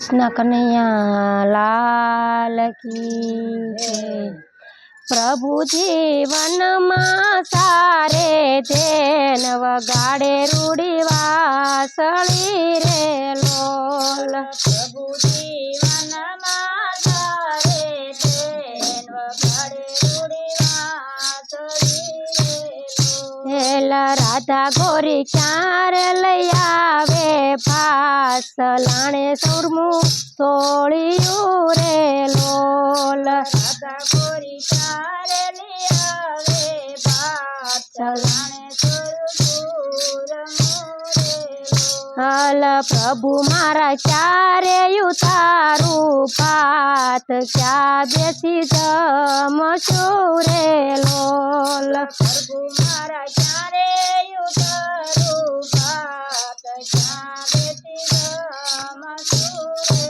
कृष्ण कन्हैया लाल की जय। प्रभु जीवन में सारे देन वगाड़े रूड़ी वासली रे लोल। प्रभु जीवन में सारे देन वगाड़े रूड़ी वासली रे लोल। राधा गोरी क्यार लई आवे फास लाणे सुरमु तोड़ियू रे लोल। राधा गोरी क्यार लई आवे फास लाणे सुरमु रे हल प्रभु मारा क्यारे उतारू पात क्या बेसी जमशू रे लोल। प्रभु मारा क्यारे उतारू पात क्या बेसी जमशू रे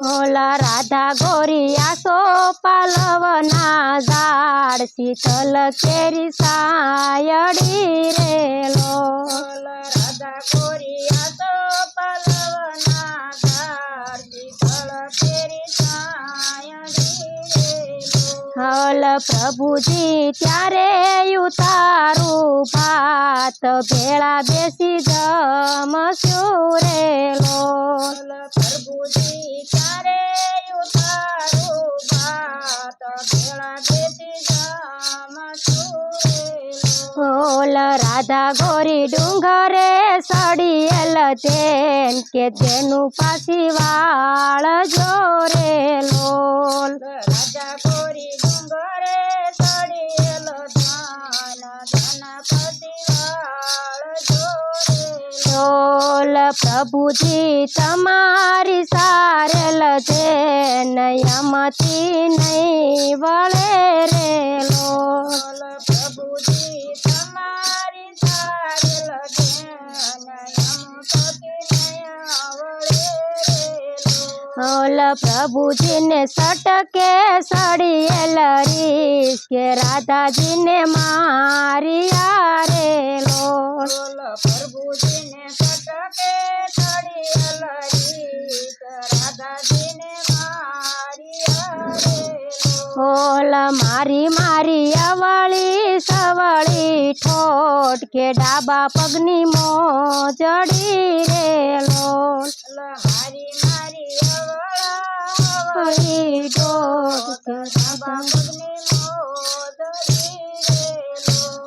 लोल। राधा गोरिया सो पालवना झाड़ शीतल केरी सायड़ी रे लोल। राधा गोरिया तो पलवना झाड़ शीतल केरी सायड़ी रे हल प्रभु जी त्यारे उतारू भात भेड़ा बेसी जमशू रे लोल। प्रभु जी त्यारे उतारू भात भेड़ा बेसी जमशू रे लोल। राधा गोरी डूंगरे सड़ियल तेन के तेनु पासी वाल जोरे लोल। राजा गोरी डूंगरे सड़ियल धान धन पतिवाल जोरे लोल। प्रभु जी तमारी सारल तेन यमती नहीं वळे रे लोल। प्रभु जी तमारी सारल देन यमपति नया वळे रे लोल। प्रभु जी ने सटके सड़ियल रीस के राधा जी ने मारिया रे लोल। प्रभु जी ने सटके सड़ियल रीस राधा जी ने मारिया रे लोल। मारी मारी अवળી सवળી ठोट के डाबा पगनी मोजड़ी रे लोल। मारी मारी अवળી ठोट के डाबा पगनी मोजड़ी रे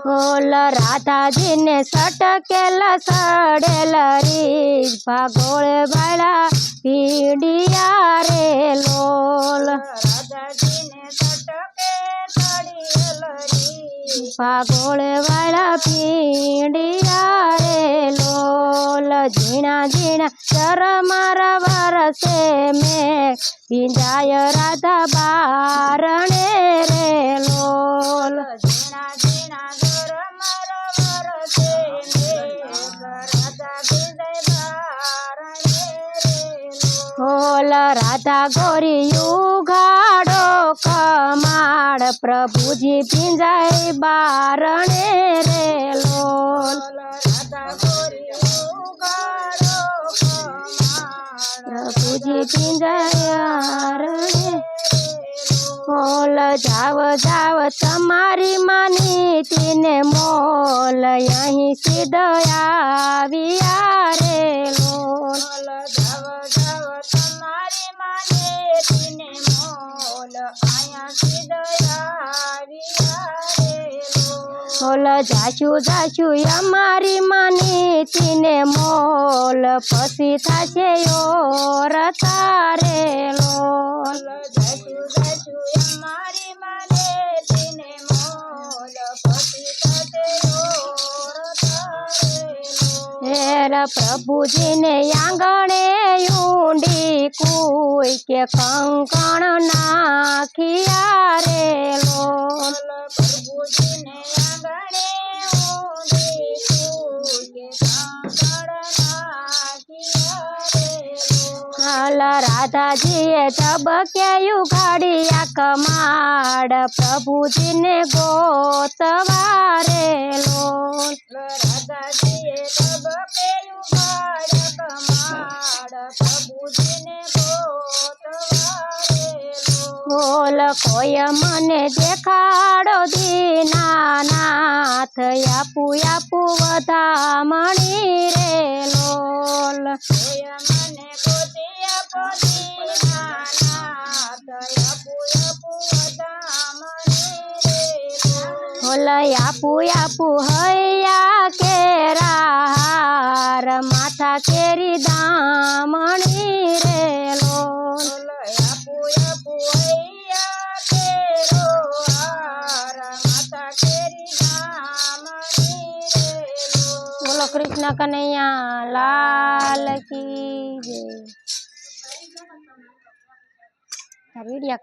लोल। राधा जी ने सटकेल सड़ेल रीस भागोळ बाळा पीडिया रे लोल। राधा जी ने सटके सड़ियल रीस भागोळ बाळा पीडिया रे लोल। झीणा झीणा चरमार वरसे में भिंजाय राधा बारणे रे लोल। झीणा झीणा गरमर वरसे में राधा भिंजाय बारणे रे लोल। राधा गोरी उघाड़ो कमाड़ प्रभु जी भिंजाय बारणे रे लोल। राधा गोरी उगाड़ो कमाड़ प्रभु जी भिंजाय बारणे मोल। जाव जाव तमारी मानी तीने मोल यहीं सिद्ध आविया रे लोल। जाव जाव तुम्हारी माने तीने मोल आया सिदया विया रे मोल। जाशु जाशु અમારી માની તીને મોલ પછી થાશે ઓરતા રે લોલ। જાશુ જાશુ અમારી માને तीने मोल पति थते ओरता रे हेर प्रभु जी ने आंगणे ऊंडी कोई के कंकण नाखिया रे लोल। प्रभु जी ने आंगणे ऊंडी कोई के कंकण नाखिया रे हाल राधा जी तबके उगाड़िया कमाड़ प्रभु जी ने गोतवा रे लोल। राधा जी तबके उगाड़ कमाड़ प्रभु जी ने લોલ કોઈ મને દેખાડો દીનાનાથ આપું આપું વધામણી રે લોલ કોઈ મને ગોતી આપો દીનાનાથ આપું આપું વધામણી રે લોલ આપું આપું હૈયા કેરા માથા કેરી દામણી રે લોલ આપું આપું હૈયા કેરો હાર માતા કેરી ગામણી રે બોલો કૃષ્ણ કનૈયા લાલ કી જય. વિડિયા